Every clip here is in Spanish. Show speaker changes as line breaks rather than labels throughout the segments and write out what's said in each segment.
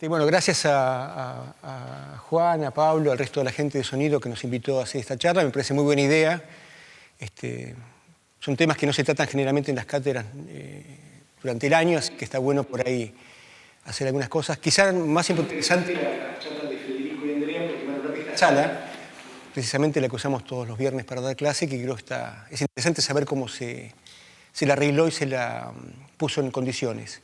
Bueno, gracias a Juan, a Pablo, al resto de la gente de sonido que nos invitó a hacer esta charla. Me parece muy buena idea. Son temas que no se tratan generalmente en las cátedras durante el año, así que está bueno por ahí hacer algunas cosas. Quizá más interesante la charla de Federico y Andrea, porque van a hablar de esta sala, precisamente la que usamos todos los viernes para dar clase, que creo que es interesante saber cómo se la arregló y se la puso en condiciones.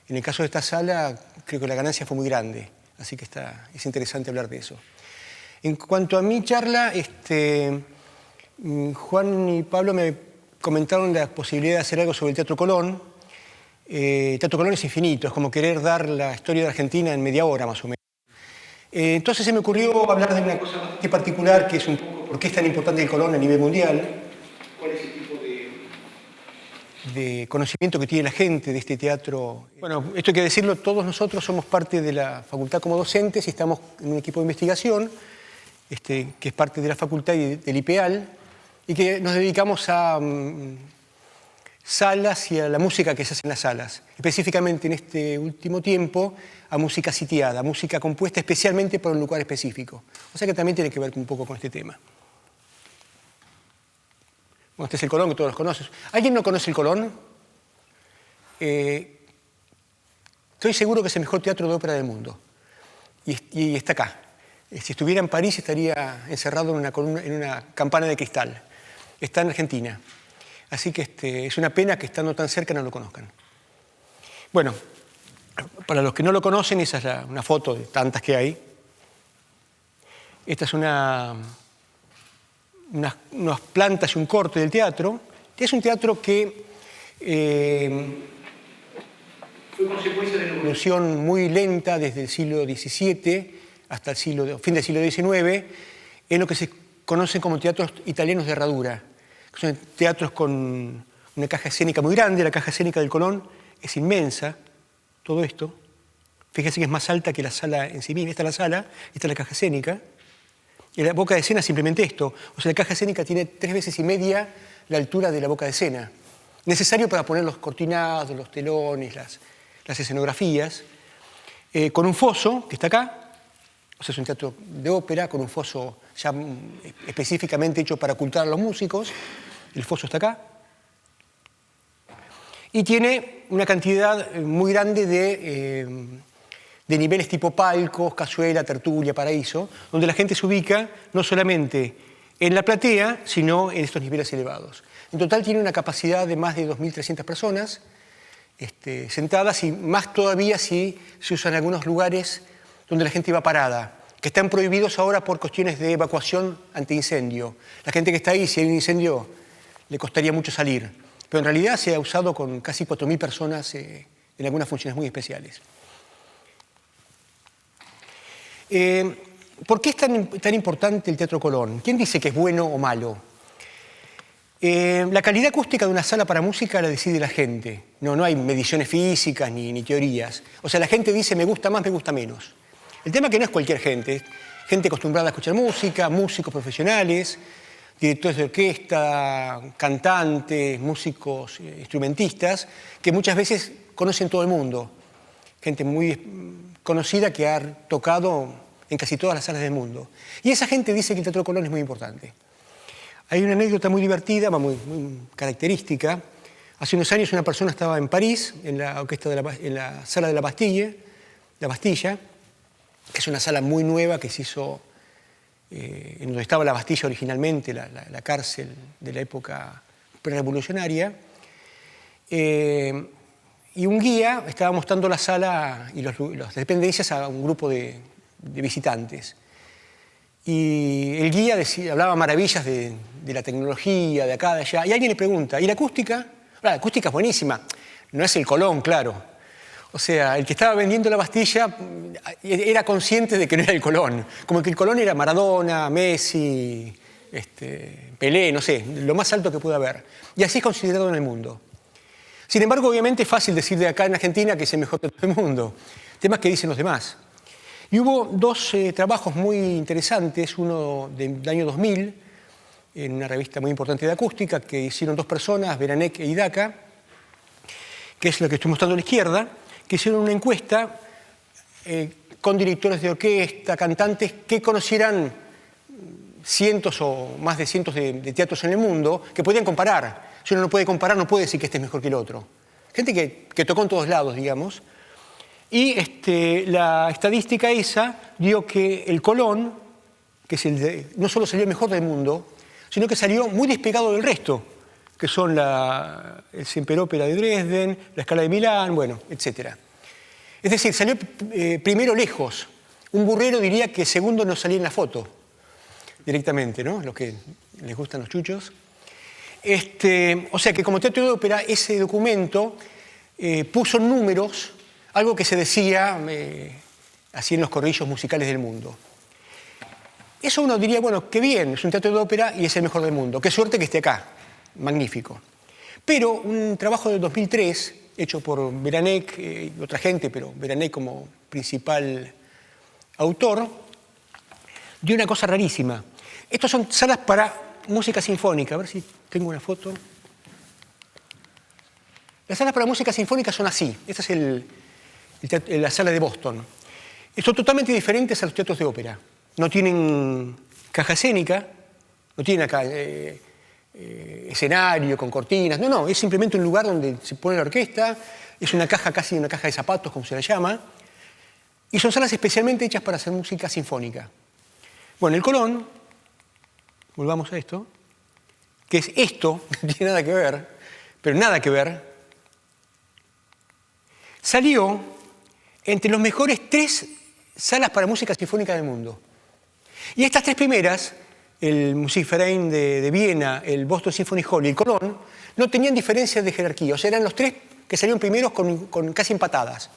En el caso de esta sala, creo que la ganancia fue muy grande, así que es interesante hablar de eso. En cuanto a mi charla, Juan y Pablo me comentaron la posibilidad de hacer algo sobre el Teatro Colón. El Teatro Colón es infinito, es como querer dar la historia de Argentina en media hora más o menos. Entonces se me ocurrió hablar de una cosa bastante particular, que es un poco por qué es tan importante el Colón a nivel mundial, cuál es el tipo de conocimiento que tiene la gente de este teatro. Bueno, esto hay que decirlo, todos nosotros somos parte de la facultad como docentes y estamos en un equipo de investigación, que es parte de la facultad y del IPEAL, y que nos dedicamos a salas y a la música que se hace en las salas. Específicamente en este último tiempo, a música sitiada, música compuesta especialmente para un lugar específico. O sea que también tiene que ver un poco con este tema. Bueno, este es el Colón, que todos los conocen. ¿Alguien no conoce el Colón? Estoy seguro que es el mejor teatro de ópera del mundo. Y está acá. Si estuviera en París estaría encerrado en una campana de cristal. Está en Argentina. Así que es una pena que estando tan cerca no lo conozcan. Bueno, para los que no lo conocen, esa es una foto de tantas que hay. Esta es unas plantas y un corte del teatro. Es un teatro que fue consecuencia de una evolución muy lenta desde el siglo XVII hasta el fin del siglo XIX, en lo que se conocen como teatros italianos de herradura. Son teatros con una caja escénica muy grande. La caja escénica del Colón es inmensa, todo esto. Fíjense que es más alta que la sala en sí misma. Esta es la sala, esta es la caja escénica. Y la boca de escena es simplemente esto. O sea, la caja escénica tiene 3 veces y media la altura de la boca de escena. Necesario para poner los cortinados, los telones, las escenografías. Con un foso, que está acá. O sea, es un teatro de ópera con un foso ya específicamente hecho para ocultar a los músicos. El foso está acá. Y tiene una cantidad muy grande de niveles tipo palcos, cazuela, tertulia, paraíso, donde la gente se ubica no solamente en la platea, sino en estos niveles elevados. En total tiene una capacidad de más de 2.300 personas sentadas, y más todavía si se usan algunos lugares donde la gente va parada, que están prohibidos ahora por cuestiones de evacuación ante incendio. La gente que está ahí, si hay un incendio, le costaría mucho salir. Pero en realidad se ha usado con casi 4.000 personas en algunas funciones muy especiales. ¿Por qué es tan importante el Teatro Colón? ¿Quién dice que es bueno o malo? La calidad acústica de una sala para música la decide la gente. No hay mediciones físicas ni teorías. O sea, la gente dice me gusta más, me gusta menos. El tema es que no es cualquier gente. Gente acostumbrada a escuchar música, músicos profesionales, directores de orquesta, cantantes, músicos, instrumentistas, que muchas veces conocen todo el mundo. Gente muy conocida que ha tocado en casi todas las salas del mundo. Y esa gente dice que el Teatro Colón es muy importante. Hay una anécdota muy divertida, muy característica. Hace unos años una persona estaba en París, en la orquesta en la sala de la Bastilla, que es una sala muy nueva que se hizo en donde estaba la Bastilla originalmente, la cárcel de la época prerevolucionaria. Y un guía estaba mostrando la sala y las dependencias a un grupo de visitantes. Y el guía hablaba maravillas de la tecnología, de acá, de allá. Y alguien le pregunta, ¿y la acústica? La acústica es buenísima. No es el Colón, claro. O sea, el que estaba vendiendo la Bastilla era consciente de que no era el Colón. Como que el Colón era Maradona, Messi, Pelé, no sé, lo más alto que puede haber. Y así es considerado en el mundo. Sin embargo, obviamente es fácil decir de acá en Argentina que es el mejor de todo el mundo. Temas que dicen los demás. Y hubo 2 trabajos muy interesantes, uno del año 2000, en una revista muy importante de acústica, que hicieron 2 personas, Beranek e Hidaka, que es lo que estoy mostrando a la izquierda, que hicieron una encuesta con directores de orquesta, cantantes que conocieran cientos o más de cientos de teatros en el mundo, que podían comparar. Si uno no puede comparar, no puede decir que este es mejor que el otro. Gente que tocó en todos lados, digamos. Y la estadística esa dio que el Colón, que es no solo salió el mejor del mundo, sino que salió muy despegado del resto, que son el Semperópera de Dresden, la Scala de Milán, bueno, etc. Es decir, salió primero lejos. Un burrero diría que segundo no salía en la foto, directamente, ¿no? Los que les gustan los chuchos. O sea que como teatro de ópera, ese documento puso en números algo que se decía así en los corrillos musicales del mundo. Eso uno diría, bueno, qué bien, es un teatro de ópera y es el mejor del mundo. Qué suerte que esté acá, magnífico. Pero un trabajo del 2003, hecho por Beranek y otra gente, pero Beranek como principal autor, dio una cosa rarísima. Estas son salas para música sinfónica. A ver si tengo una foto. Las salas para música sinfónica son así. Esta es la sala de Boston. Son totalmente diferentes a los teatros de ópera. No tienen caja escénica, no tienen acá escenario con cortinas. No, es simplemente un lugar donde se pone la orquesta. Es una caja, casi una caja de zapatos, como se la llama. Y son salas especialmente hechas para hacer música sinfónica. Bueno, el Colón, volvamos a esto, que es esto, no tiene nada que ver, pero nada que ver, salió entre los mejores 3 salas para música sinfónica del mundo. Y estas 3 primeras, el Musikverein de Viena, el Boston Symphony Hall y el Colón, no tenían diferencias de jerarquía. O sea, eran los 3 que salieron primeros con casi empatadas.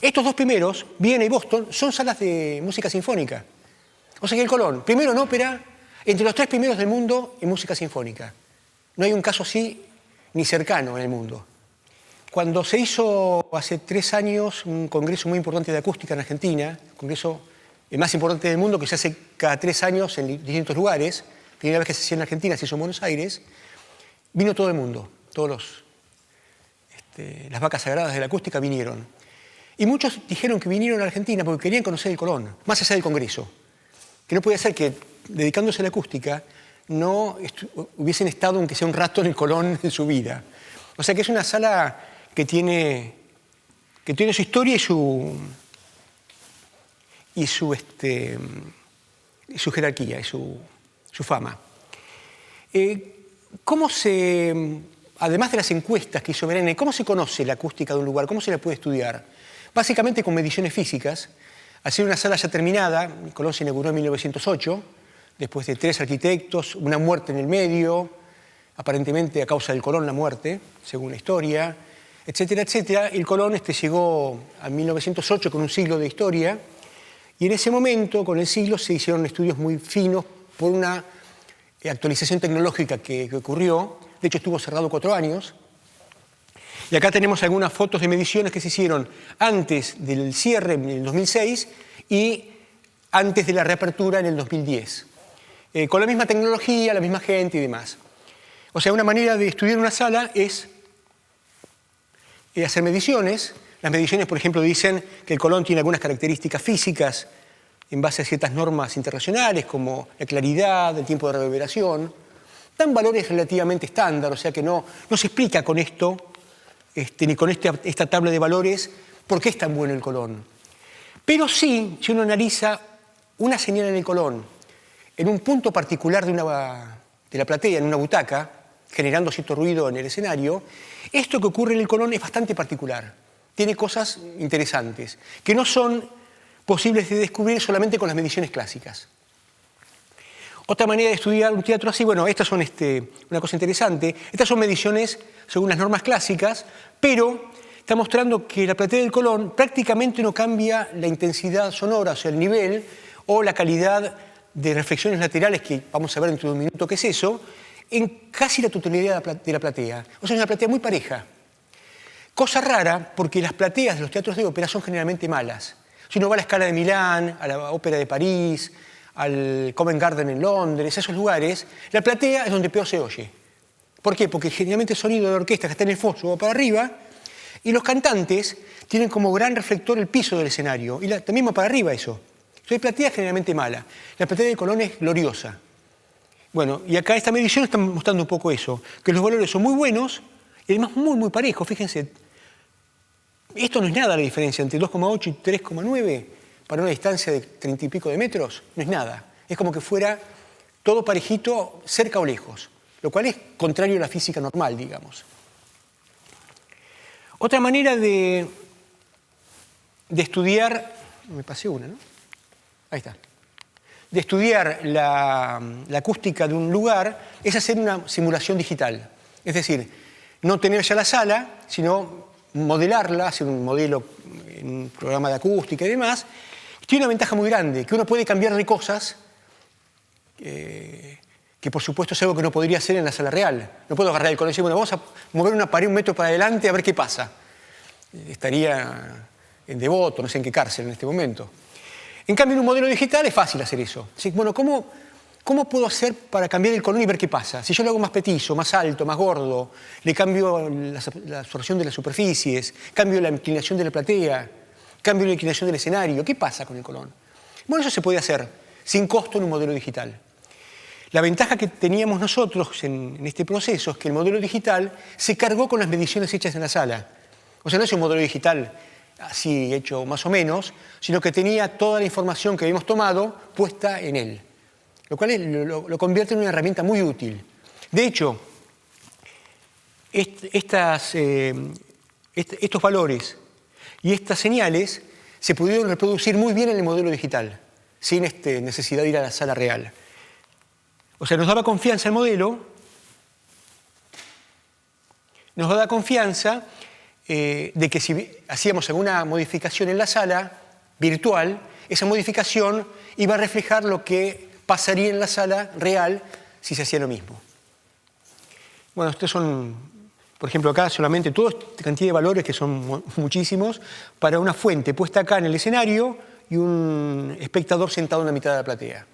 Estos 2 primeros, Viena y Boston, son salas de música sinfónica. O sea que el Colón, primero en ópera, entre los 3 primeros del mundo en música sinfónica. No hay un caso así ni cercano en el mundo. Cuando se hizo hace 3 años un congreso muy importante de acústica en Argentina, el congreso el más importante del mundo que se hace cada 3 años en distintos lugares, primera vez que se hacía en Argentina, se hizo en Buenos Aires, vino todo el mundo, las vacas sagradas de la acústica vinieron. Y muchos dijeron que vinieron a Argentina porque querían conocer el Colón, más allá del congreso. Que no podía ser que, dedicándose a la acústica, no hubiesen estado, aunque sea un rato, en el Colón en su vida. O sea que es una sala que tiene su historia y su jerarquía, y su fama. Además de las encuestas que hizo Beranek, ¿cómo se conoce la acústica de un lugar? ¿Cómo se la puede estudiar? Básicamente con mediciones físicas. Al ser una sala ya terminada, el Colón se inauguró en 1908, después de 3 arquitectos, una muerte en el medio, aparentemente a causa del Colón la muerte, según la historia, etcétera, etcétera. El Colón llegó a 1908 con un siglo de historia, y en ese momento, con el siglo, se hicieron estudios muy finos por una actualización tecnológica que ocurrió. De hecho, estuvo cerrado 4 años. Y acá tenemos algunas fotos de mediciones que se hicieron antes del cierre en el 2006 y antes de la reapertura en el 2010. Con la misma tecnología, la misma gente y demás. O sea, una manera de estudiar una sala es hacer mediciones. Las mediciones, por ejemplo, dicen que el Colón tiene algunas características físicas en base a ciertas normas internacionales, como la claridad, el tiempo de reverberación. Dan valores relativamente estándar, o sea que no se explica con esto, ni con esta tabla de valores, por qué es tan bueno el Colón. Pero sí, si uno analiza una señal en el Colón, en un punto particular de la platea, en una butaca, generando cierto ruido en el escenario, esto que ocurre en el Colón es bastante particular. Tiene cosas interesantes, que no son posibles de descubrir solamente con las mediciones clásicas. Otra manera de estudiar un teatro así, bueno, estas son una cosa interesante. Estas son mediciones según las normas clásicas, pero está mostrando que la platea del Colón prácticamente no cambia la intensidad sonora, o sea, el nivel o la calidad de reflexiones laterales, que vamos a ver dentro de un minuto qué es eso, en casi la totalidad de la platea. O sea, es una platea muy pareja. Cosa rara, porque las plateas de los teatros de ópera son generalmente malas. Si uno va a la Scala de Milán, a la Ópera de París, al Covent Garden en Londres, a esos lugares, la platea es donde peor se oye. ¿Por qué? Porque generalmente el sonido de la orquesta que está en el foso va para arriba Y los cantantes tienen como gran reflector el piso del escenario, y también va para arriba eso. Entonces, platea es generalmente mala. La platea del Colón es gloriosa. Bueno, y acá esta medición está mostrando un poco eso, que los valores son muy buenos y además muy, muy parejos. Fíjense, esto no es nada la diferencia entre 2,8 y 3,9 para una distancia de 30 y pico de metros, no es nada. Es como que fuera todo parejito, cerca o lejos, lo cual es contrario a la física normal, digamos. Otra manera de estudiar, me pasé una, ¿no? Ahí está. De estudiar la acústica de un lugar es hacer una simulación digital. Es decir, no tener ya la sala, sino modelarla, hacer un modelo en un programa de acústica y demás. Tiene una ventaja muy grande, que uno puede cambiarle cosas que por supuesto es algo que no podría hacer en la sala real. No puedo agarrar el colón y decir, bueno, vamos a mover una pared 1 metro para adelante a ver qué pasa. Estaría en Devoto, no sé en qué cárcel en este momento. En cambio, en un modelo digital es fácil hacer eso. Así, bueno, ¿cómo puedo hacer para cambiar el colón y ver qué pasa? Si yo lo hago más petizo, más alto, más gordo, le cambio la absorción de las superficies, cambio la inclinación de la platea, cambio la inclinación del escenario, ¿qué pasa con el colón? Bueno, eso se puede hacer sin costo en un modelo digital. La ventaja que teníamos nosotros en este proceso es que el modelo digital se cargó con las mediciones hechas en la sala. O sea, no es un modelo digital así hecho más o menos, sino que tenía toda la información que habíamos tomado puesta en él, lo cual lo convierte en una herramienta muy útil. De hecho, estos valores y estas señales se pudieron reproducir muy bien en el modelo digital, sin necesidad de ir a la sala real. O sea, nos daba confianza el modelo, nos daba confianza de que si hacíamos alguna modificación en la sala virtual, esa modificación iba a reflejar lo que pasaría en la sala real si se hacía lo mismo. Bueno, estos son, por ejemplo, acá solamente toda esta cantidad de valores, que son muchísimos, para una fuente puesta acá en el escenario y un espectador sentado en la mitad de la platea.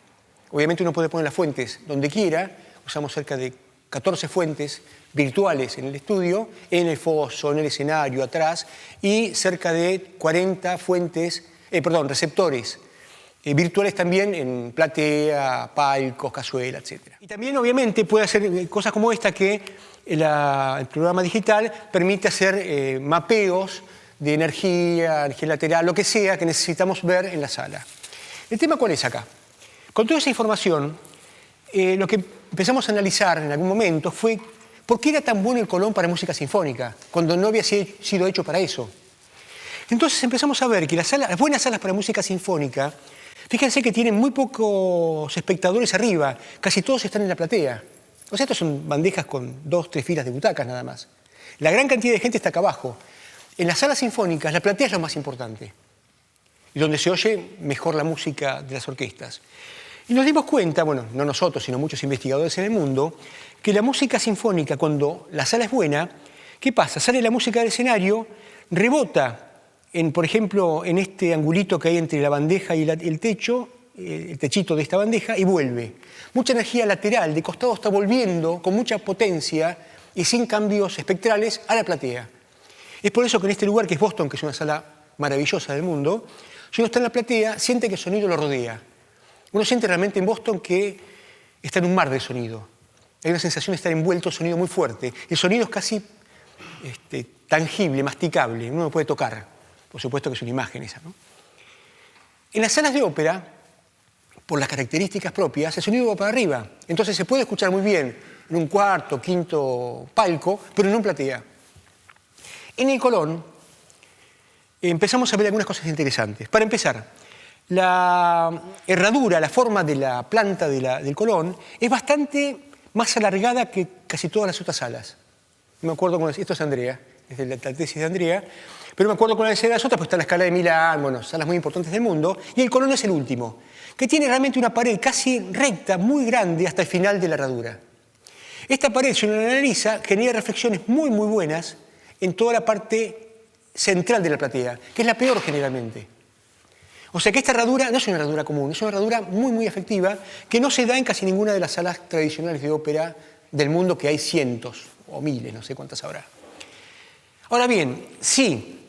Obviamente uno puede poner las fuentes donde quiera, usamos cerca de 14 fuentes virtuales en el estudio, en el foso, en el escenario, atrás, y cerca de 40 receptores virtuales también en platea, palcos, cazuela, etc. Y también, obviamente, puede hacer cosas como esta que el programa digital permite hacer mapeos de energía lateral, lo que sea que necesitamos ver en la sala. ¿El tema cuál es acá? Con toda esa información, lo que empezamos a analizar en algún momento fue por qué era tan bueno el Colón para música sinfónica, cuando no había sido hecho para eso. Entonces empezamos a ver que las buenas salas para música sinfónica, fíjense que tienen muy pocos espectadores arriba, casi todos están en la platea. O sea, estos son bandejas con 2 o 3 filas de butacas nada más. La gran cantidad de gente está acá abajo. En las salas sinfónicas la platea es lo más importante, y donde se oye mejor la música de las orquestas. Y nos dimos cuenta, bueno, no nosotros, sino muchos investigadores en el mundo, que la música sinfónica, cuando la sala es buena, ¿qué pasa? Sale la música del escenario, rebota, por ejemplo, en este angulito que hay entre la bandeja y el techo, el techito de esta bandeja, y vuelve. Mucha energía lateral, de costado, está volviendo con mucha potencia y sin cambios espectrales a la platea. Es por eso que en este lugar, que es Boston, que es una sala maravillosa del mundo, si uno está en la platea, siente que el sonido lo rodea. Uno siente realmente en Boston que está en un mar de sonido. Hay una sensación de estar envuelto en sonido muy fuerte. El sonido es casi tangible, masticable, uno lo puede tocar. Por supuesto que es una imagen esa, ¿no? En las salas de ópera, por las características propias, el sonido va para arriba. Entonces se puede escuchar muy bien en un cuarto, quinto palco, pero no en platea. En el Colón empezamos a ver algunas cosas interesantes. Para empezar, la herradura, la forma de la planta del Colón es bastante más alargada que casi todas las otras salas. Me acuerdo esto es Andrea, es de la tesis de Andrea, pero me acuerdo con las otras, pues está la Scala de Milán, bueno, salas muy importantes del mundo, y el Colón es el último, que tiene realmente una pared casi recta, muy grande, hasta el final de la herradura. Esta pared, si uno la analiza, genera reflexiones muy, muy buenas en toda la parte central de la platea, que es la peor generalmente. O sea que esta herradura no es una herradura común, es una herradura muy, muy efectiva que no se da en casi ninguna de las salas tradicionales de ópera del mundo, que hay cientos o miles, no sé cuántas habrá. Ahora bien, sí,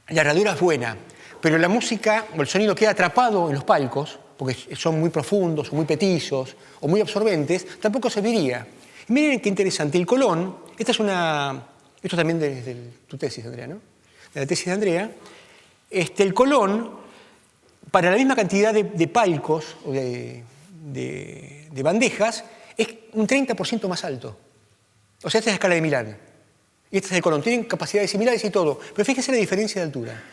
la herradura es buena, pero la música o el sonido queda atrapado en los palcos, porque son muy profundos, o muy petizos, o muy absorbentes, tampoco serviría. Y miren qué interesante, el Colón, esto también de tu tesis, Andrea, ¿no? De la tesis de Andrea, el Colón, para la misma cantidad de palcos o de bandejas, es un 30% más alto. O sea, esta es la escala de Milán. Y este es el Colón. Tienen capacidades similares y todo. Pero fíjense la diferencia de altura.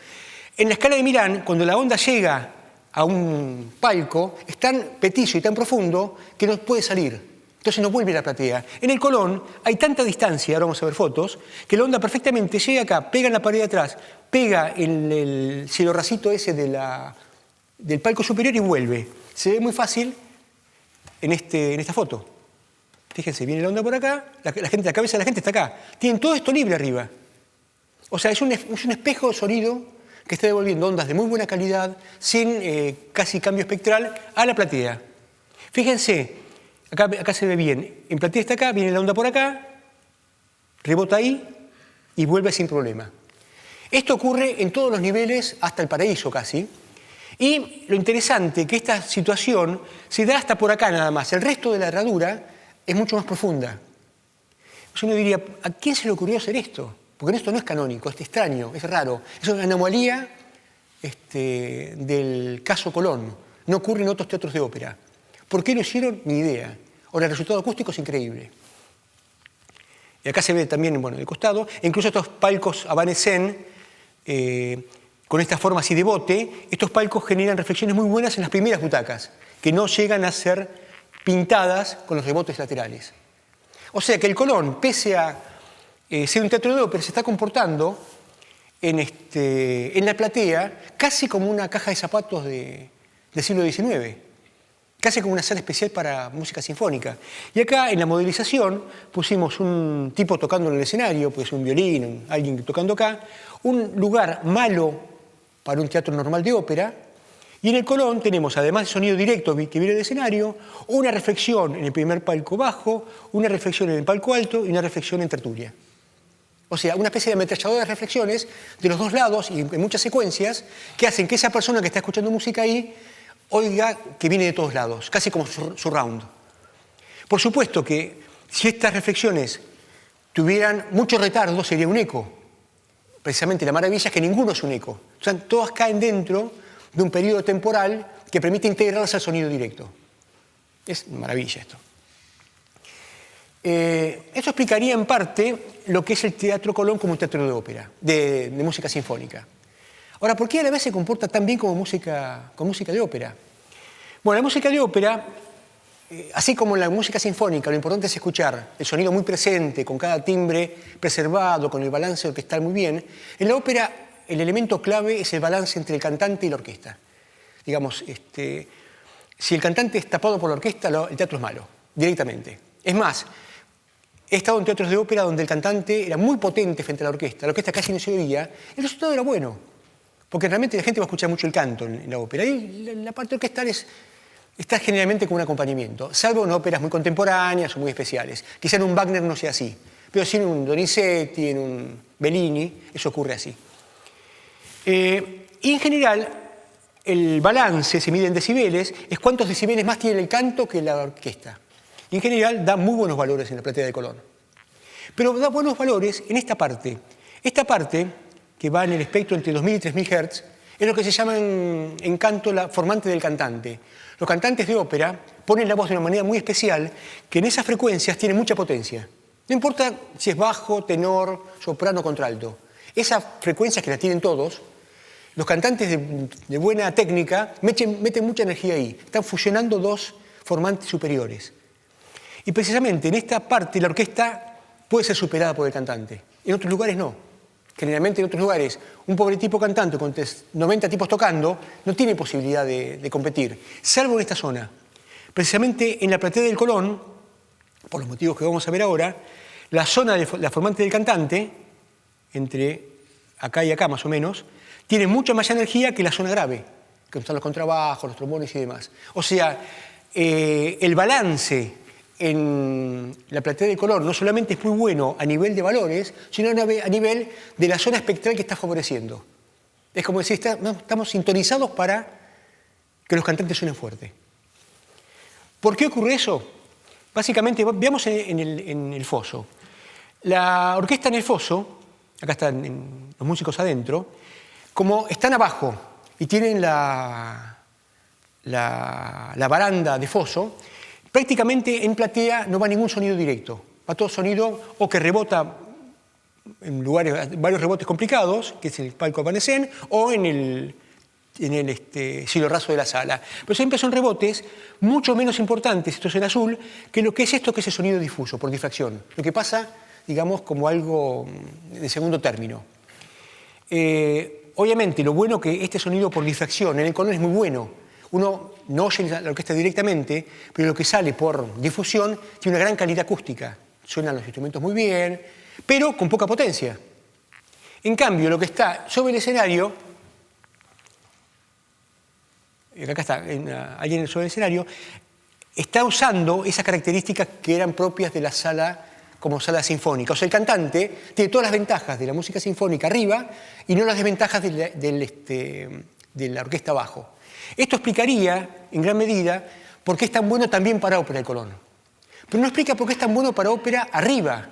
En la escala de Milán, cuando la onda llega a un palco, es tan petizo y tan profundo que no puede salir. Entonces no vuelve a la platea. En el Colón hay tanta distancia, ahora vamos a ver fotos, que la onda perfectamente llega acá, pega en la pared de atrás, pega en el cielo racito ese del palco superior y vuelve. Se ve muy fácil en esta foto. Fíjense, viene la onda por acá, la cabeza de la gente está acá. Tienen todo esto libre arriba. O sea, es un espejo de sonido que está devolviendo ondas de muy buena calidad, sin casi cambio espectral, a la platea. Fíjense, acá se ve bien. En platea está acá, viene la onda por acá, rebota ahí y vuelve sin problema. Esto ocurre en todos los niveles, hasta el paraíso casi. Y lo interesante es que esta situación se da hasta por acá nada más. El resto de la herradura es mucho más profunda. Entonces uno diría, ¿a quién se le ocurrió hacer esto? Porque esto no es canónico, es extraño, es raro. Es una anomalía del caso Colón. No ocurre en otros teatros de ópera. ¿Por qué lo hicieron? Ni idea. Ahora, el resultado acústico es increíble. Y acá se ve también, bueno, de costado, incluso estos palcos Evanescent, con esta forma así de bote, estos palcos generan reflexiones muy buenas en las primeras butacas, que no llegan a ser pintadas con los rebotes laterales. O sea que el Colón, pese a ser un teatro de ópera, se está comportando en la platea casi como una caja de zapatos del siglo XIX, casi como una sala especial para música sinfónica. Y acá en la modelización pusimos un tipo tocando en el escenario, pues un violín, alguien tocando acá, un lugar malo para un teatro normal de ópera. Y en el Colón tenemos, además de sonido directo que viene del escenario, una reflexión en el primer palco bajo, una reflexión en el palco alto y una reflexión en tertulia. O sea, una especie de ametralladora de reflexiones de los dos lados y en muchas secuencias que hacen que esa persona que está escuchando música ahí oiga que viene de todos lados, casi como surround. Por supuesto que si estas reflexiones tuvieran mucho retardo sería un eco. Precisamente la maravilla es que ninguno es un eco. O sea, todas caen dentro de un periodo temporal que permite integrarse al sonido directo. Es maravilla esto. Eso explicaría en parte lo que es el Teatro Colón como un teatro de ópera, de música sinfónica. Ahora, ¿por qué a la vez se comporta tan bien como música de ópera? Bueno, la música de ópera, así como en la música sinfónica, lo importante es escuchar el sonido muy presente, con cada timbre preservado, con el balance orquestal muy bien. En la ópera, el elemento clave es el balance entre el cantante y la orquesta. Digamos, si el cantante es tapado por la orquesta, el teatro es malo, directamente. Es más, he estado en teatros de ópera donde el cantante era muy potente frente a la orquesta casi no se oía, el resultado era bueno, porque realmente la gente va a escuchar mucho el canto en la ópera, y la parte orquestal está generalmente como un acompañamiento, salvo en óperas muy contemporáneas o muy especiales. Quizá en un Wagner no sea así, pero sí en un Donizetti, en un Bellini, eso ocurre así. Y en general, el balance, se mide en decibeles, es cuántos decibeles más tiene el canto que la orquesta. Y en general da muy buenos valores en la platea de Colón. Pero da buenos valores en esta parte. Esta parte, que va en el espectro entre 2000 y 3000 Hz, es lo que se llama en canto la formante del cantante. Los cantantes de ópera ponen la voz de una manera muy especial que en esas frecuencias tiene mucha potencia. No importa si es bajo, tenor, soprano o contralto. Esas frecuencias que las tienen todos, los cantantes de buena técnica meten mucha energía ahí. Están fusionando dos formantes superiores. Y precisamente en esta parte la orquesta puede ser superada por el cantante. En otros lugares no. Generalmente en otros lugares un pobre tipo cantante con 90 tipos tocando no tiene posibilidad de competir, salvo en esta zona. Precisamente en la platea del Colón, por los motivos que vamos a ver ahora, la zona de la formante del cantante, entre acá y acá más o menos, tiene mucha más energía que la zona grave, que están los contrabajos, los trombones y demás. O sea, el balance en la platea de color no solamente es muy bueno a nivel de valores, sino a nivel de la zona espectral que está favoreciendo. Es como decir, estamos sintonizados para que los cantantes suenen fuerte. ¿Por qué ocurre eso? Básicamente, veamos en el foso. La orquesta en el foso, acá están los músicos adentro, como están abajo y tienen la baranda de foso, prácticamente en platea no va ningún sonido directo. Va todo sonido o que rebota en varios rebotes complicados, que es el palco Evanescent, o en el cielo raso de la sala. Pero siempre son rebotes mucho menos importantes, esto es en azul, que lo que es esto que es el sonido difuso, por difracción. Lo que pasa, digamos, como algo de segundo término. Obviamente, lo bueno que este sonido por difracción en el color es muy bueno. Uno no oye la orquesta directamente, pero lo que sale por difusión tiene una gran calidad acústica. Suenan los instrumentos muy bien, pero con poca potencia. En cambio, lo que está sobre el escenario, acá está alguien sobre el escenario, está usando esas características que eran propias de la sala como sala sinfónica. O sea, el cantante tiene todas las ventajas de la música sinfónica arriba y no las desventajas de la orquesta abajo. Esto explicaría, en gran medida, por qué es tan bueno también para ópera el Colón. Pero no explica por qué es tan bueno para ópera arriba.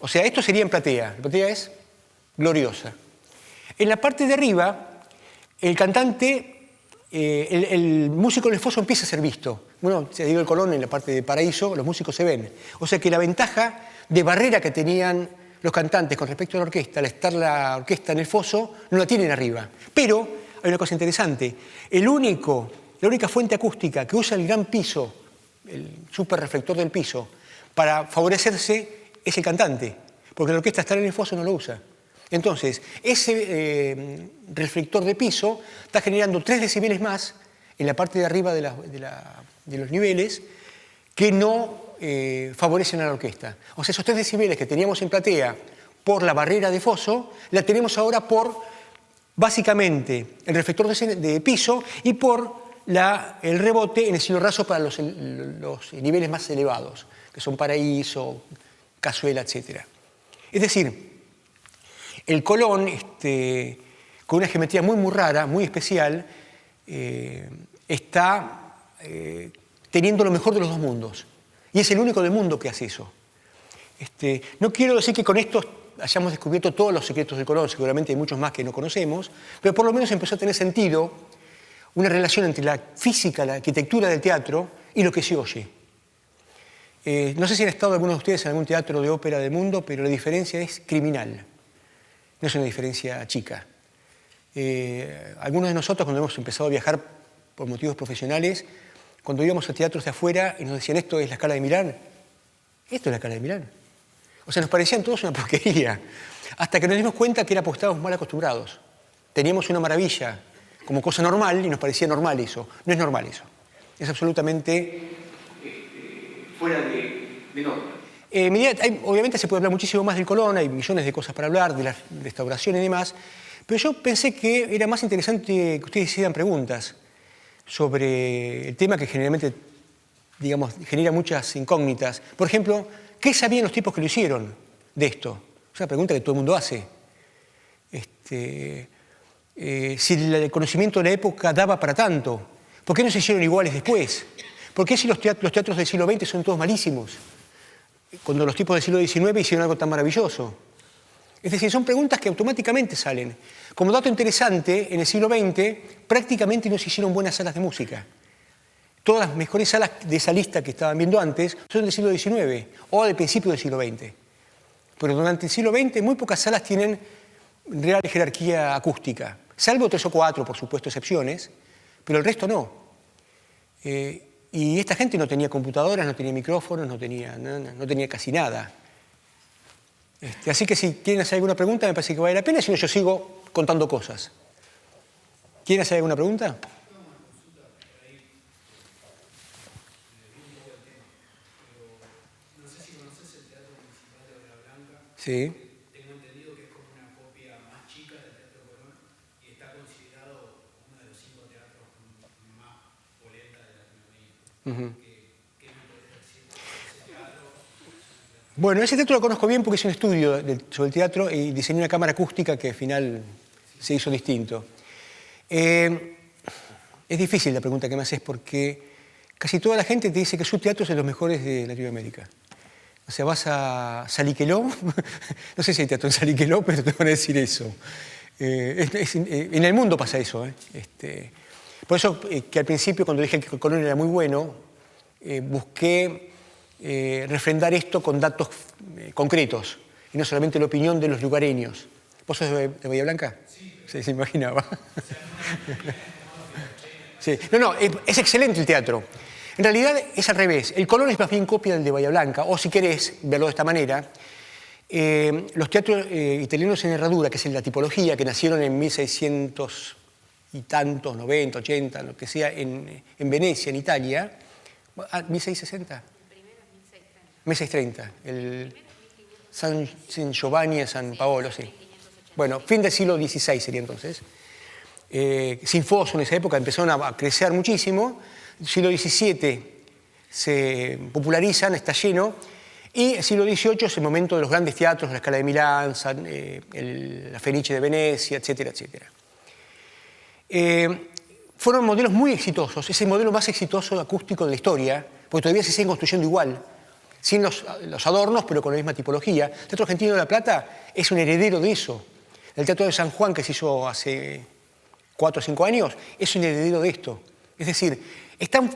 O sea, esto sería en platea. La platea es gloriosa. En la parte de arriba, el cantante, el músico en el foso empieza a ser visto. Bueno, se digo el Colón, en la parte de paraíso, los músicos se ven. O sea que la ventaja de barrera que tenían los cantantes con respecto a la orquesta, al estar la orquesta en el foso, no la tienen arriba. Pero hay una cosa interesante. La única fuente acústica que usa el gran piso, el superreflector del piso, para favorecerse es el cantante, porque la orquesta estar en el foso no lo usa. Entonces, ese reflector de piso está generando 3 decibeles más en la parte de arriba de los niveles que no favorecen a la orquesta. O sea, esos 3 decibeles que teníamos en platea por la barrera de foso, la tenemos ahora por básicamente el reflector de piso y por el rebote en el cielo raso para los niveles más elevados, que son paraíso, cazuela, etc. Es decir, el Colón, con una geometría muy, muy rara, muy especial, está teniendo lo mejor de los dos mundos. Y es el único del mundo que hace eso. No quiero decir que con esto hayamos descubierto todos los secretos del Colón, seguramente hay muchos más que no conocemos, pero por lo menos empezó a tener sentido una relación entre la física, la arquitectura del teatro y lo que se oye. No sé si han estado algunos de ustedes en algún teatro de ópera del mundo, pero la diferencia es criminal. No es una diferencia chica. Algunos de nosotros, cuando hemos empezado a viajar por motivos profesionales, cuando íbamos a teatros de afuera y nos decían esto es la Scala de Milán, esto es la Scala de Milán. O sea, nos parecían todos una porquería, hasta que nos dimos cuenta que era porque estábamos mal acostumbrados. Teníamos una maravilla como cosa normal y nos parecía normal eso. No es normal eso. Es absolutamente fuera de norma. Obviamente se puede hablar muchísimo más del Colón, hay millones de cosas para hablar, de la restauración y demás, pero yo pensé que era más interesante que ustedes hicieran preguntas sobre el tema que generalmente, digamos, genera muchas incógnitas. Por ejemplo, ¿qué sabían los tipos que lo hicieron de esto? Es una pregunta que todo el mundo hace. Si el conocimiento de la época daba para tanto, ¿por qué no se hicieron iguales después? ¿Por qué si los teatros del siglo XX son todos malísimos? Cuando los tipos del siglo XIX hicieron algo tan maravilloso. Es decir, son preguntas que automáticamente salen. Como dato interesante, en el siglo XX prácticamente no se hicieron buenas salas de música. Todas las mejores salas de esa lista que estaban viendo antes son del siglo XIX o del principio del siglo XX. Pero durante el siglo XX muy pocas salas tienen real jerarquía acústica, salvo 3 o 4, por supuesto, excepciones, pero el resto no. Y esta gente no tenía computadoras, no tenía micrófonos, no tenía casi nada. Así que si quieren hacer alguna pregunta, me parece que vale la pena, si no yo sigo contando cosas. ¿Quieren hacer alguna pregunta? Sí.
Tengo entendido que es como una copia más chica del Teatro Colón y está considerado uno de los 5 teatros más polenta de Latinoamérica. ¿Qué me puedes decir
Bueno, ese teatro lo conozco bien porque hice un estudio sobre el teatro y diseñé una cámara acústica que al final se hizo distinto. Es difícil la pregunta que me haces porque casi toda la gente te dice que su teatro es de los mejores de Latinoamérica. O sea, vas a Saliqueló, no sé si hay teatro en Saliqueló, pero te van a decir eso. En el mundo pasa eso. Por eso que al principio, cuando dije que Colón era muy bueno, busqué refrendar esto con datos concretos y no solamente la opinión de los lugareños. ¿Vos sos de Bahía Blanca? Sí, se imaginaba. Sí. No, es excelente el teatro. En realidad es al revés. El Colón es más bien copia del de Bahía Blanca, o si querés verlo de esta manera, los teatros italianos en herradura, que es la tipología, que nacieron en 1600 y tantos, 90, 80, lo que sea, en Venecia, en Italia. ¿1660? El primero es 1630. El San Giovanni e San Paolo, sí. Bueno, fin del siglo XVI sería entonces. Sin foso en esa época empezaron a crecer muchísimo. El siglo XVII se popularizan, está lleno. Y el siglo XVIII es el momento de los grandes teatros, la Scala de Milán, la Fenice de Venecia, etcétera, etcétera. Fueron modelos muy exitosos, es el modelo más exitoso acústico de la historia, porque todavía se siguen construyendo igual, sin los adornos, pero con la misma tipología. El Teatro Argentino de La Plata es un heredero de eso. El Teatro de San Juan, que se hizo hace 4 o 5 años, es un heredero de esto. Es decir, es tan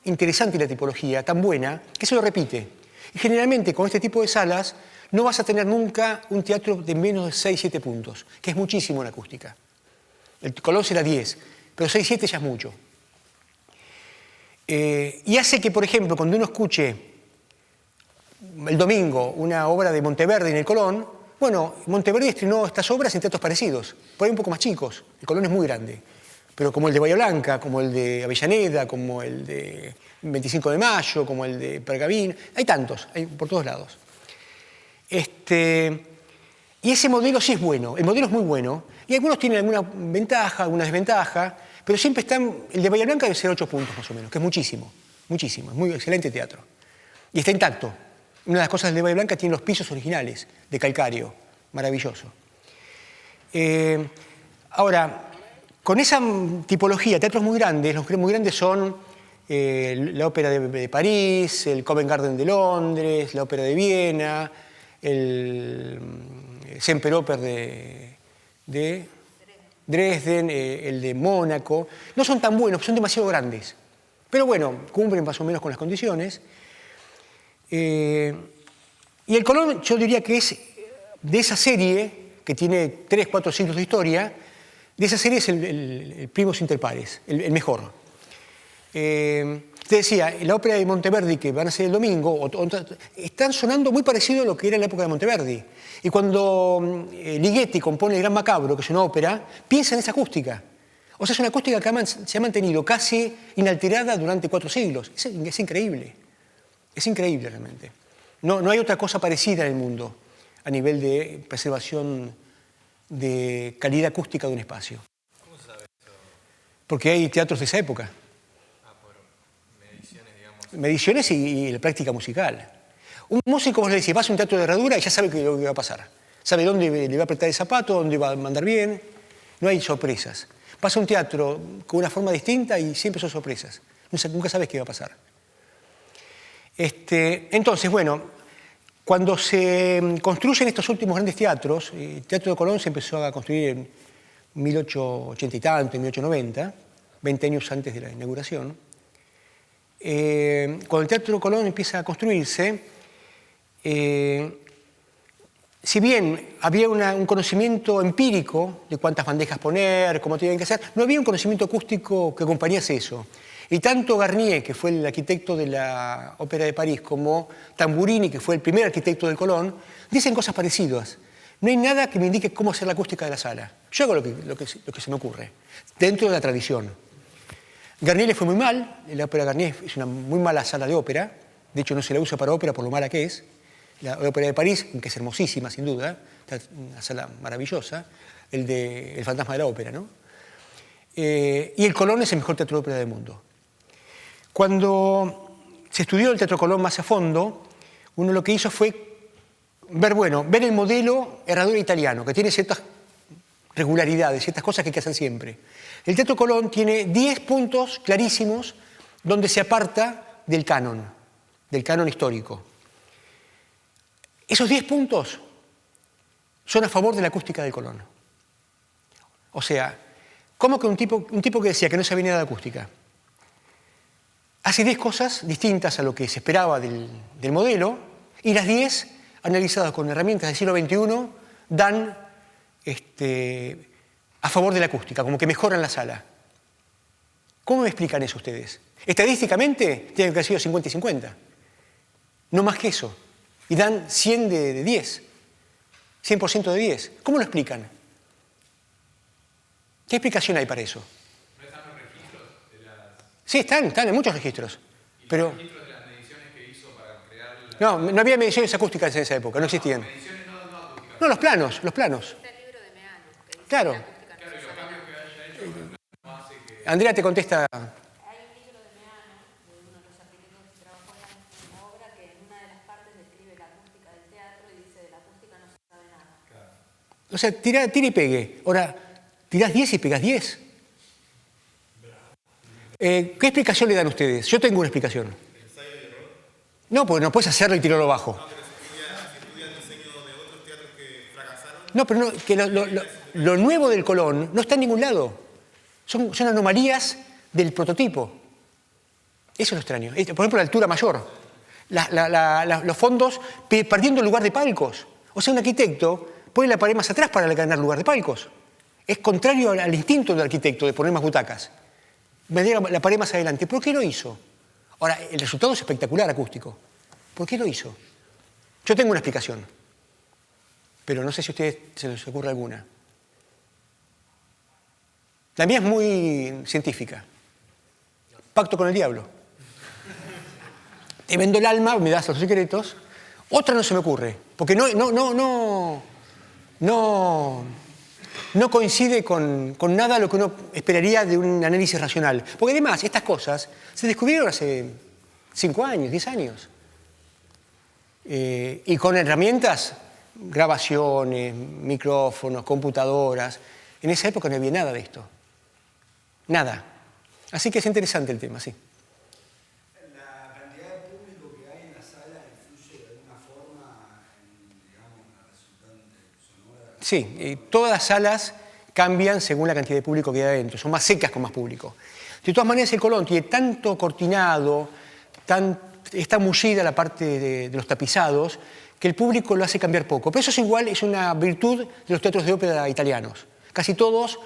interesante la tipología, tan buena, que se lo repite. Y generalmente con este tipo de salas no vas a tener nunca un teatro de menos de 6-7 puntos, que es muchísimo en acústica. El Colón será 10, pero 6-7 ya es mucho. Y hace que, por ejemplo, cuando uno escuche el domingo una obra de Monteverdi en el Colón, bueno, Monteverdi estrenó estas obras en teatros parecidos, por ahí un poco más chicos. El Colón es muy grande, pero como el de Bahía Blanca, como el de Avellaneda, como el de 25 de Mayo, como el de Pergavino, hay tantos, hay por todos lados. Y ese modelo sí es bueno, el modelo es muy bueno, y algunos tienen alguna ventaja, alguna desventaja, pero siempre están, el de Bahía Blanca debe ser 8 puntos más o menos, que es muchísimo, muchísimo, es muy excelente teatro. Y está intacto. Una de las cosas del de Bahía Blanca tiene los pisos originales, de calcáreo, maravilloso. Ahora, con esa tipología, teatros muy grandes, los muy grandes son la Ópera de París, el Covent Garden de Londres, la Ópera de Viena, el Semperoper de Dresden, el de Mónaco. No son tan buenos, son demasiado grandes. Pero bueno, cumplen más o menos con las condiciones. Y el Colón, yo diría que es de esa serie, que tiene 3, 4 siglos de historia, de esa serie es el primus inter pares, el mejor. Te decía, la ópera de Monteverdi, que van a ser el domingo, están sonando muy parecido a lo que era en la época de Monteverdi. Y cuando Ligeti compone El Gran Macabro, que es una ópera, piensa en esa acústica. O sea, es una acústica que se ha mantenido casi inalterada durante 4 siglos. Es increíble. Es increíble realmente. No hay otra cosa parecida en el mundo a nivel de preservación de calidad acústica de un espacio.
¿Cómo se sabe eso?
Porque hay teatros de esa época.
Por mediciones, digamos.
Mediciones y la práctica musical. Un músico, vos le decís, vas a un teatro de herradura y ya sabe lo que va a pasar. Sabe dónde le va a apretar el zapato, dónde va a mandar bien. No hay sorpresas. Vas a un teatro con una forma distinta y siempre son sorpresas. Nunca sabes qué va a pasar. Entonces, bueno, cuando se construyen estos últimos grandes teatros, el Teatro de Colón se empezó a construir en 1880 y tanto, en 1890, 20 años antes de la inauguración. Cuando el Teatro de Colón empieza a construirse, si bien había un conocimiento empírico de cuántas bandejas poner, cómo tenían que hacer, no había un conocimiento acústico que acompañase eso. Y tanto Garnier, que fue el arquitecto de la Ópera de París, como Tamburini, que fue el primer arquitecto del Colón, dicen cosas parecidas. No hay nada que me indique cómo hacer la acústica de la sala. Yo hago lo que se me ocurre, dentro de la tradición. Garnier le fue muy mal, la Ópera Garnier es una muy mala sala de ópera, de hecho no se la usa para ópera por lo mala que es. La Ópera de París, que es hermosísima sin duda, una sala maravillosa, el Fantasma de la Ópera, ¿no? Y el Colón es el mejor teatro de ópera del mundo. Cuando se estudió el Teatro Colón más a fondo, uno lo que hizo fue ver el modelo herradura italiano, que tiene ciertas regularidades, ciertas cosas que hay que hacer siempre. El Teatro Colón tiene 10 puntos clarísimos donde se aparta del canon histórico. Esos 10 puntos son a favor de la acústica del Colón. O sea, ¿cómo que un tipo que decía que no sabía nada de acústica hace 10 cosas distintas a lo que se esperaba del modelo, y las 10, analizadas con herramientas del siglo XXI, dan a favor de la acústica, como que mejoran la sala? ¿Cómo me explican eso ustedes? Estadísticamente tienen que haber sido 50 y 50. No más que eso. Y dan 100 de 10. 100% de 10. ¿Cómo lo explican? ¿Qué explicación hay para eso?
¿No están los registros de las...
Sí, están en muchos registros.
¿Y
Pero
los registros de las mediciones que hizo para crear la...
no había mediciones acústicas en esa época, no existían.
Mediciones no acústicas.
No, los planos.
Está el libro de Meano, que dice
Claro.
que la acústica no
Claro, y
se
los
sabe
cambios
nada.
que haya hecho no hace que...
Andrea te contesta.
Hay un libro de Meano, de uno de los arquitectos que trabajó en la obra, que en una de las partes describe la acústica del teatro y dice de la acústica no se sabe nada.
O sea, tira y pegue. Ahora, tirás 10 y pegas 10. ¿Qué explicación le dan ustedes? Yo tengo una explicación. No, porque no puedes hacerlo y tirarlo abajo. No, pero lo nuevo del Colón no está en ningún lado. Son anomalías del prototipo. Eso es lo extraño. Por ejemplo, la altura mayor. Los fondos perdiendo el lugar de palcos. O sea, un arquitecto pone la pared más atrás para ganar lugar de palcos. Es contrario al instinto del arquitecto de poner más butacas. Meter la pared más adelante. ¿Por qué lo hizo? Ahora, el resultado es espectacular acústico. ¿Por qué lo hizo? Yo tengo una explicación, pero no sé si a ustedes se les ocurre alguna. La mía es muy científica. Pacto con el diablo. Te vendo el alma, me das los secretos. Otra no se me ocurre, porque no coincide con nada lo que uno esperaría de un análisis racional. Porque además, estas cosas se descubrieron hace 5 años, 10 años. Y con herramientas, grabaciones, micrófonos, computadoras. En esa época no había nada de esto. Nada. Así que es interesante el tema, sí.
La cantidad de público que hay en la sala influye de alguna forma en, digamos, la resultante sonora.
Sí, todas las salas cambian según la cantidad de público que hay adentro. Son más secas con más público. De todas maneras, el Colón tiene tanto cortinado, está mullida la parte de los tapizados, que el público lo hace cambiar poco. Pero eso es igual, es una virtud de los teatros de ópera italianos. Casi todos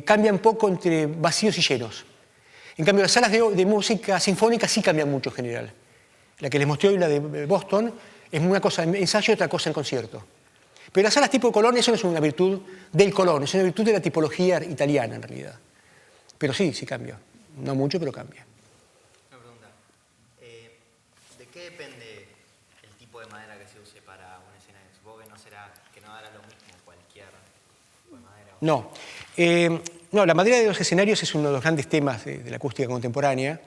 cambian poco entre vacíos y llenos. En cambio, las salas de música sinfónica sí cambian mucho en general. La que les mostré hoy, la de Boston, es una cosa en ensayo y otra cosa en concierto. Pero las salas tipo Colón, eso no es una virtud del Colón, es una virtud de la tipología italiana en realidad. Pero sí cambia. No mucho, pero cambia.
Una pregunta. ¿De qué depende el tipo de madera que se use para un escenario? Supongo que no será, que no dará lo mismo cualquier tipo de madera.
No, la madera de los escenarios es uno de los grandes temas de la acústica contemporánea.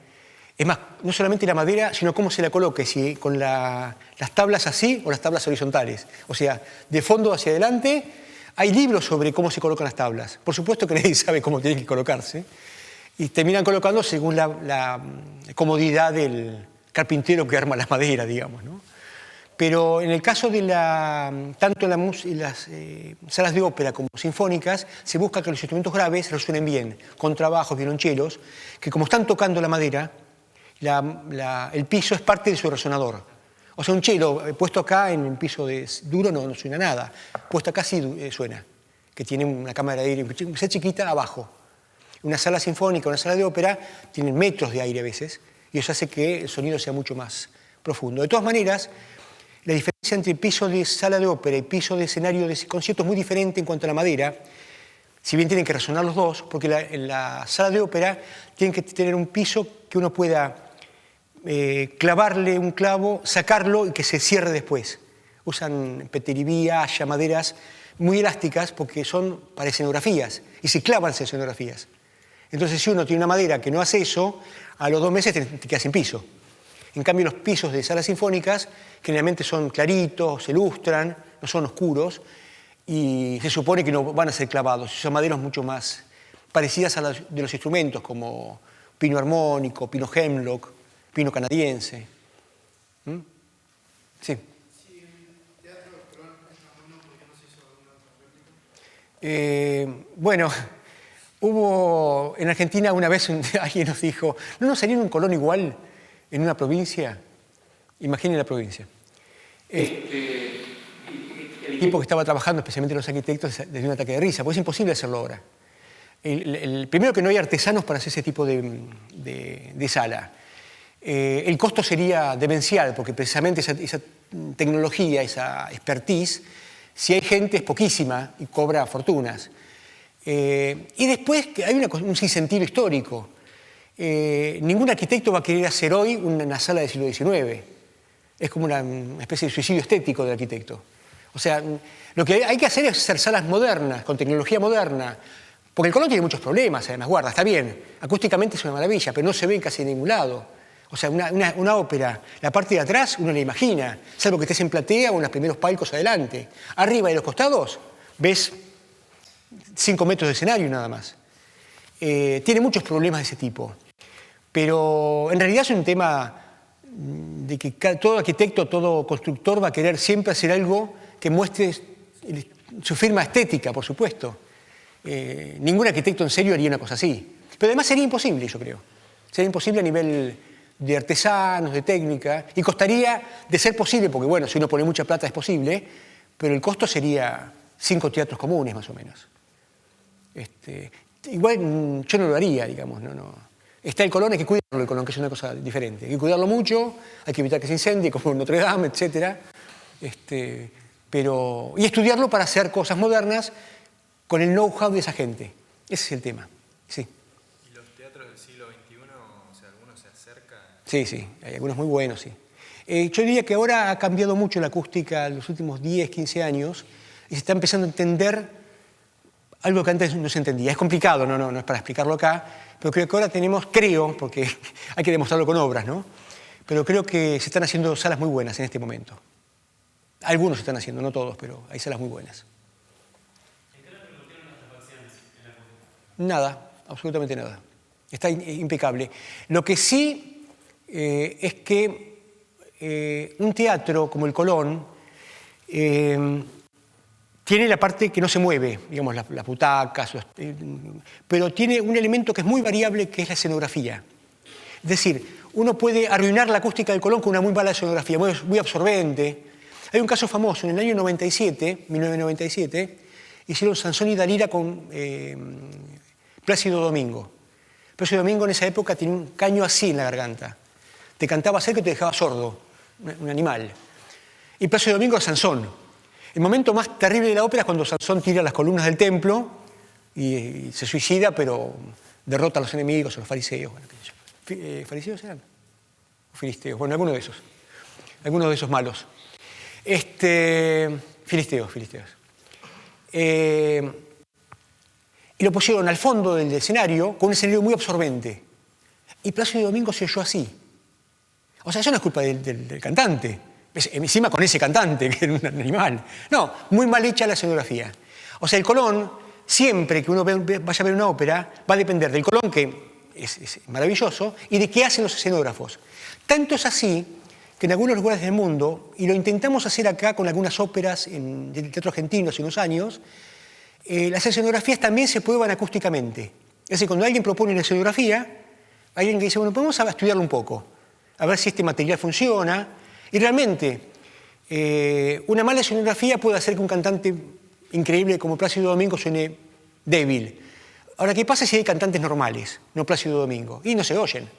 Es más, no solamente la madera, sino cómo se la coloque, si con las tablas así o las tablas horizontales. O sea, de fondo hacia adelante, hay libros sobre cómo se colocan las tablas. Por supuesto que nadie sabe cómo tienen que colocarse. Y terminan colocando según la comodidad del carpintero que arma las maderas, digamos, ¿no? Pero en el caso de tanto en las salas de ópera como sinfónicas, se busca que los instrumentos graves resuenen bien, contrabajos, violonchelos, que como están tocando la madera, el piso es parte de su resonador. O sea, un cello puesto acá en un piso duro no suena nada. Puesto acá sí suena, que tiene una cámara de aire, sea chiquita, abajo. Una sala sinfónica, una sala de ópera, tienen metros de aire a veces, y eso hace que el sonido sea mucho más profundo. De todas maneras, la diferencia entre piso de sala de ópera y piso de escenario de concierto es muy diferente en cuanto a la madera, si bien tienen que resonar los dos, porque en la sala de ópera tienen que tener un piso que uno pueda clavarle un clavo, sacarlo y que se cierre después. Usan peteribía, haya, maderas muy elásticas porque son para escenografías y se clavan en escenografías. Entonces, si uno tiene una madera que no hace eso, a los 2 meses te queda sin piso. En cambio, los pisos de salas sinfónicas generalmente son claritos, se lustran, no son oscuros, y se supone que no van a ser clavados. Son maderas mucho más parecidas a las de los instrumentos, como pino armónico, pino hemlock, pino canadiense. ¿Mm? Sí. Bueno, hubo en Argentina una vez alguien nos dijo, ¿no nos salía un Colón igual en una provincia? Imaginen la provincia. El equipo que estaba trabajando, especialmente los arquitectos, les dio un ataque de risa, porque es imposible hacerlo ahora. Primero que no hay artesanos para hacer ese tipo de sala. El costo sería demencial, porque precisamente esa tecnología, esa expertise, si hay gente es poquísima y cobra fortunas. Y después que hay un sinsentido histórico. Ningún arquitecto va a querer hacer hoy una sala del siglo XIX. Es como una especie de suicidio estético del arquitecto. O sea, lo que hay que hacer es hacer salas modernas, con tecnología moderna, porque el Colón tiene muchos problemas, además, guarda, está bien, acústicamente es una maravilla, pero no se ve casi en ningún lado. O sea, una ópera, la parte de atrás uno la imagina, salvo que estés en platea o en los primeros palcos adelante. Arriba y los costados ves 5 metros de escenario nada más. Tiene muchos problemas de ese tipo. Pero en realidad es un tema de que todo arquitecto, todo constructor va a querer siempre hacer algo que muestre su firma estética, por supuesto. Ningún arquitecto en serio haría una cosa así. Pero además sería imposible, yo creo. Sería imposible a nivel de artesanos, de técnica, y costaría de ser posible, porque bueno, si uno pone mucha plata es posible, pero el costo sería 5 teatros comunes más o menos. Igual yo no lo haría, digamos, no. Está el Colón, hay que cuidarlo, el Colón, que es una cosa diferente. Hay que cuidarlo mucho, hay que evitar que se incendie, como Notre Dame, etc. Y estudiarlo para hacer cosas modernas con el know-how de esa gente. Ese es el tema, sí.
¿Y los teatros del siglo XXI, o sea, algunos se acercan?
Sí, hay algunos muy buenos, sí. Yo diría que ahora ha cambiado mucho la acústica en los últimos 10, 15 años y se está empezando a entender algo que antes no se entendía. Es complicado, no es para explicarlo acá, pero creo que ahora creo, porque hay que demostrarlo con obras, ¿no? Pero creo que se están haciendo salas muy buenas en este momento. Algunos se están haciendo, no todos, pero hay salas muy buenas. Nada, absolutamente nada. Está impecable. Lo que sí es que un teatro como el Colón tiene la parte que no se mueve, digamos, las butacas, pero tiene un elemento que es muy variable, que es la escenografía. Es decir, uno puede arruinar la acústica del Colón con una muy mala escenografía, muy absorbente. Hay un caso famoso, en el año 1997, hicieron Sansón y Dalila con Plácido Domingo. Plácido Domingo en esa época tenía un caño así en la garganta. Te cantaba cerca y te dejaba sordo, un animal. Y Plácido Domingo es Sansón. El momento más terrible de la ópera es cuando Sansón tira las columnas del templo y se suicida, pero derrota a los enemigos, a los fariseos. Bueno, ¿fariseos eran? ¿O filisteos? Bueno, alguno de esos malos. Filisteos. Y lo pusieron al fondo del escenario con un escenario muy absorbente. Y Plácido Domingo se oyó así. O sea, eso no es culpa del cantante. Encima con ese cantante, que era un animal. No, muy mal hecha la escenografía. O sea, el Colón, siempre que uno vaya a ver una ópera, va a depender del Colón, que es maravilloso, y de qué hacen los escenógrafos. Tanto es así que en algunos lugares del mundo, y lo intentamos hacer acá con algunas óperas en el teatro argentino hace unos años, las escenografías también se prueban acústicamente. Es decir, cuando alguien propone una escenografía, hay alguien que dice, bueno, vamos a estudiarlo un poco, a ver si este material funciona. Y realmente, una mala escenografía puede hacer que un cantante increíble como Plácido Domingo suene débil. Ahora, ¿qué pasa si hay cantantes normales, no Plácido Domingo? Y no se oyen.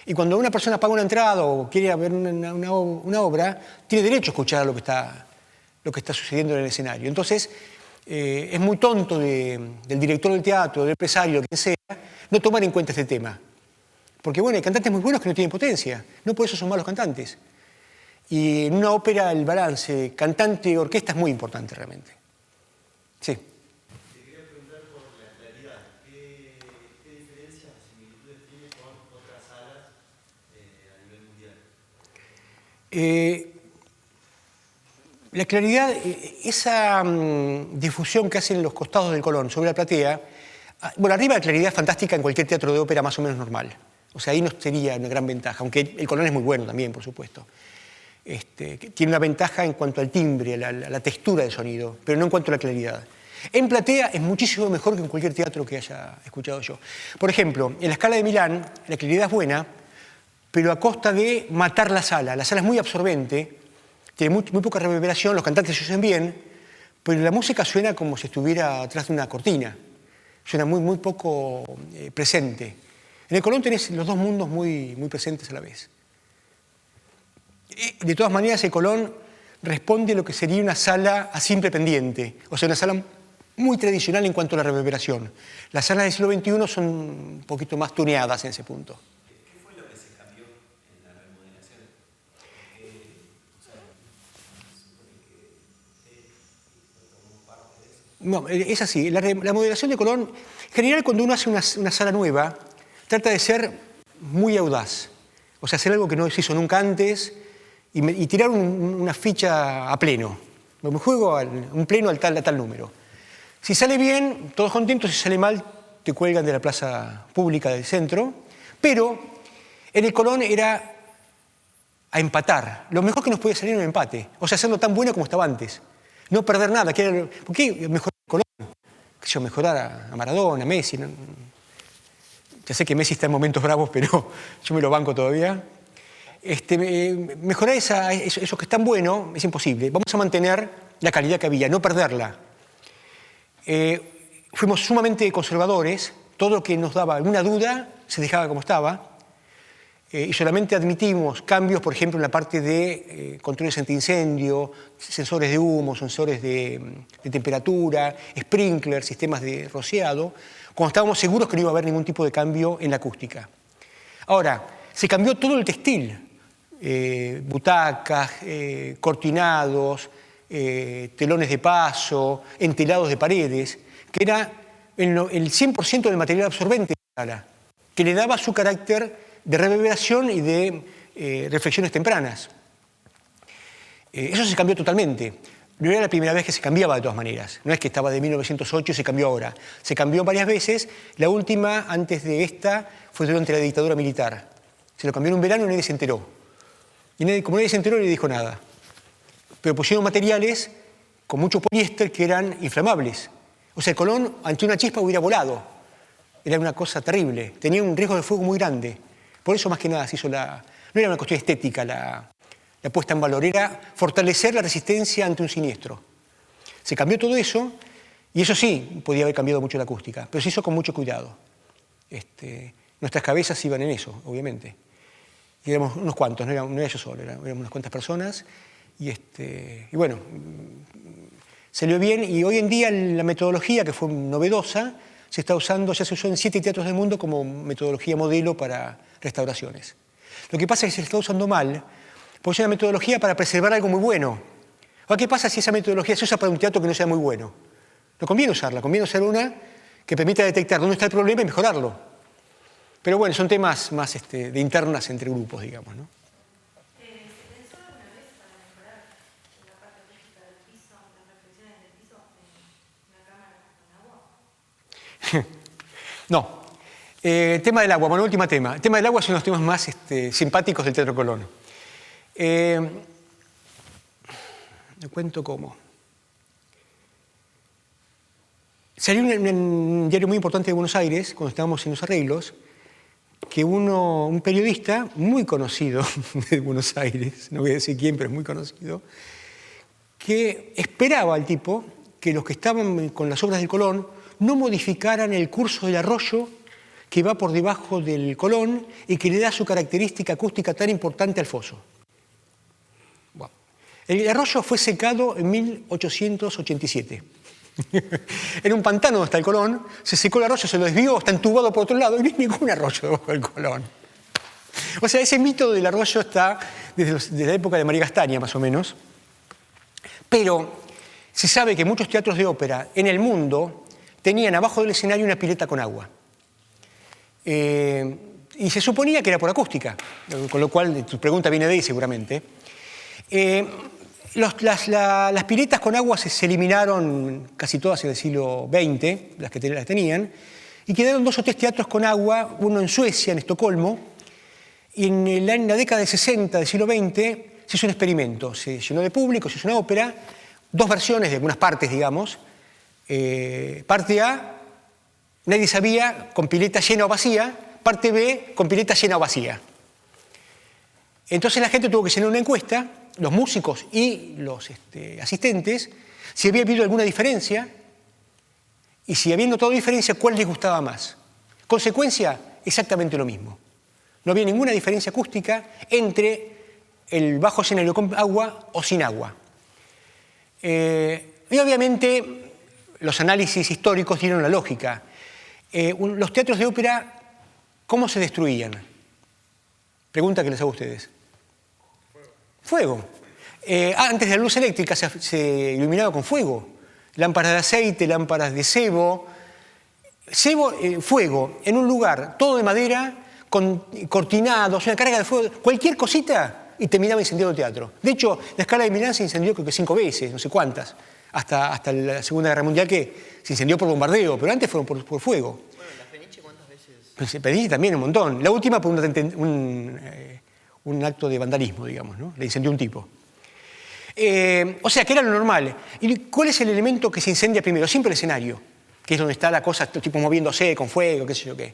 Y cuando una persona paga una entrada o quiere ver una obra, tiene derecho a escuchar lo que está sucediendo en el escenario. Entonces, es muy tonto del director del teatro, del empresario, quien sea, no tomar en cuenta este tema. Porque, bueno, hay cantantes muy buenos que no tienen potencia. No por eso son malos cantantes. Y en una ópera el balance cantante-orquesta es muy importante realmente. Sí.
Te quería preguntar por la claridad. ¿Qué diferencias o similitudes tiene con otras salas a nivel mundial?
La claridad, esa difusión que hacen los costados del Colón sobre la platea, bueno, arriba la claridad es fantástica en cualquier teatro de ópera más o menos normal. O sea, ahí no sería una gran ventaja, aunque el Colón es muy bueno también, por supuesto. Tiene una ventaja en cuanto al timbre, la textura del sonido, pero no en cuanto a la claridad. En platea es muchísimo mejor que en cualquier teatro que haya escuchado yo. Por ejemplo, en la Scala de Milán, la claridad es buena, pero a costa de matar la sala. La sala es muy absorbente, tiene muy poca reverberación, los cantantes se oyen bien, pero la música suena como si estuviera atrás de una cortina. Suena muy poco presente. En el Colón tenés los dos mundos muy presentes a la vez. De todas maneras, el Colón responde a lo que sería una sala a simple pendiente, o sea, una sala muy tradicional en cuanto a la reverberación. Las salas del siglo XXI son un poquito más tuneadas en ese punto.
¿Qué fue lo que se cambió en la remodelación?
No, es así. La modelación de Colón, en general, cuando uno hace una sala nueva, trata de ser muy audaz. O sea, hacer algo que no se hizo nunca antes y tirar una ficha a pleno. Me juego un pleno a tal número. Si sale bien, todos contentos. Si sale mal, te cuelgan de la plaza pública del centro. Pero en el Colón era a empatar. Lo mejor que nos podía salir era un empate. O sea, hacerlo tan bueno como estaba antes. No perder nada. ¿Por qué mejorar el Colón? Mejorar a Maradona, a Messi. ¿No? Ya sé que Messi está en momentos bravos, pero yo me lo banco todavía. Mejorar eso que es tan bueno es imposible. Vamos a mantener la calidad que había, no perderla. Fuimos sumamente conservadores. Todo lo que nos daba alguna duda se dejaba como estaba. Y solamente admitimos cambios, por ejemplo, en la parte de controles antiincendio, sensores de humo, sensores de temperatura, sprinklers, sistemas de rociado, cuando estábamos seguros que no iba a haber ningún tipo de cambio en la acústica. Ahora, se cambió todo el textil, butacas, cortinados, telones de paso, entelados de paredes, que era el 100% del material absorbente de la sala, que le daba su carácter de reverberación y de reflexiones tempranas. Eso se cambió totalmente. No era la primera vez que se cambiaba de todas maneras. No es que estaba de 1908 y se cambió ahora. Se cambió varias veces. La última, antes de esta, fue durante la dictadura militar. Se lo cambió en un verano y nadie se enteró. Y como nadie se enteró, nadie dijo nada. Pero pusieron materiales con mucho poliéster que eran inflamables. O sea, el Colón, ante una chispa, hubiera volado. Era una cosa terrible. Tenía un riesgo de fuego muy grande. Por eso, más que nada, se hizo no era una cuestión estética la puesta en valor, era fortalecer la resistencia ante un siniestro. Se cambió todo eso, y eso sí, podía haber cambiado mucho la acústica, pero se hizo con mucho cuidado. Nuestras cabezas iban en eso, obviamente. Y éramos unos cuantos, no era yo solo, éramos unas cuantas personas, y bueno, salió bien, y hoy en día la metodología, que fue novedosa, se está usando, ya se usó en 7 teatros del mundo como metodología modelo para restauraciones. Lo que pasa es que se está usando mal, porque es una metodología para preservar algo muy bueno. Ahora, ¿qué pasa si esa metodología se usa para un teatro que no sea muy bueno? No conviene usarla, conviene usar una que permita detectar dónde está el problema y mejorarlo. Pero bueno, son temas más de internas entre grupos, digamos, ¿no?
¿Se pensó alguna vez para mejorar la parte acústica del piso, las reflexiones del piso, en una cámara con agua?
No. Tema del agua, bueno, último tema. El tema del agua es uno de los temas más simpáticos del Teatro Colón. Le cuento cómo. Salió un diario muy importante de Buenos Aires, cuando estábamos en los arreglos, que un periodista muy conocido de Buenos Aires, no voy a decir quién, pero es muy conocido, que esperaba al tipo que los que estaban con las obras del Colón no modificaran el curso del arroyo que va por debajo del Colón y que le da su característica acústica tan importante al foso. Bueno, el arroyo fue secado en 1887. En un pantano donde está el Colón, se secó el arroyo, se lo desvió, está entubado por otro lado y no hay ningún arroyo debajo del Colón. O sea, ese mito del arroyo está desde la época de María Castaña, más o menos. Pero se sabe que muchos teatros de ópera en el mundo tenían abajo del escenario una pileta con agua. Y se suponía que era por acústica, con lo cual tu pregunta viene de ahí seguramente. Las piletas con agua se eliminaron casi todas en el siglo XX, las que las tenían, y quedaron 2 o 3 teatros con agua, uno en Suecia, en Estocolmo, y en la década del 60 del siglo XX se hizo un experimento, se llenó de público, se hizo una ópera, 2 versiones de algunas partes, digamos. Parte A, nadie sabía, con pileta llena o vacía, parte B, con pileta llena o vacía. Entonces la gente tuvo que llenar una encuesta, los músicos y los asistentes, si había habido alguna diferencia, y si había notado diferencia, ¿cuál les gustaba más? Consecuencia, exactamente lo mismo. No había ninguna diferencia acústica entre el bajo escenario con agua o sin agua. Y obviamente los análisis históricos dieron la lógica. Los teatros de ópera, ¿cómo se destruían? Pregunta que les hago a ustedes. Fuego. Antes de la luz eléctrica se iluminaba con fuego. Lámparas de aceite, lámparas de cebo. Fuego en un lugar, todo de madera, con cortinados, una carga de fuego, cualquier cosita y terminaba incendiando el teatro. De hecho, la Scala de Milán se incendió creo que 5 veces, no sé cuántas, hasta la Segunda Guerra Mundial, que se incendió por bombardeo, pero antes fueron por fuego.
Bueno, ¿la Fenice cuántas veces?
Pues Fenice también un montón. La última por un acto de vandalismo, digamos, ¿no? Le incendió un tipo. O sea, que era lo normal. ¿Y cuál es el elemento que se incendia primero? Siempre el escenario, que es donde está la cosa, tipo moviéndose con fuego, qué sé yo qué.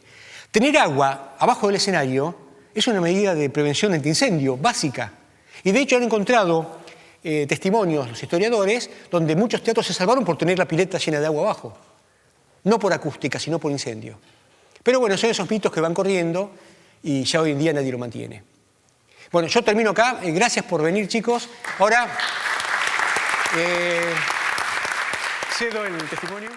Tener agua abajo del escenario es una medida de prevención antiincendio básica. Y de hecho han encontrado testimonios los historiadores donde muchos teatros se salvaron por tener la pileta llena de agua abajo. No por acústica, sino por incendio. Pero bueno, son esos mitos que van corriendo y ya hoy en día nadie lo mantiene. Bueno, yo termino acá. Gracias por venir, chicos. Ahora cedo el testimonio.